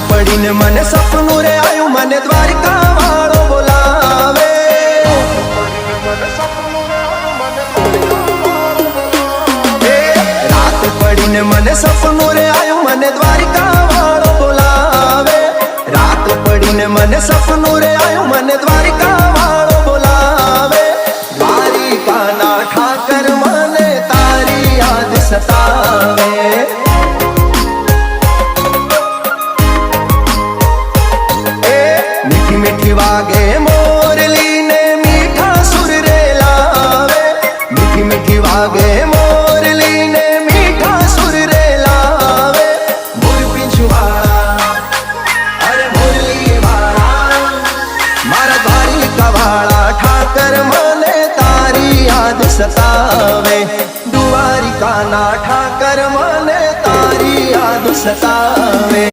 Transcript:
पड़ी ने मने सपनू रे आयु मने द्वारिका वालो बोलावे। रात पड़ी ने मने सपनू रे आयु मने द्वारिका वालो बोलावे। रात पड़ी ने मने सपनू रे आयु मने द्वारिका वालो बोलावे। द्वारिका ना ठाकर मने तारी याद सतावे। मीठी मीठी वागे मोरली ने मीठा सुर रे लावे। मीठी मीठी वागे मोरली ने मीठा सुर रे लावे। मोर पिछवाड़ा अरे मुरली वाला मारा द्वारिका वाला ठाकर मने तारी याद सतावे। द्वारिका ना ठाकर मने तारी याद सतावे।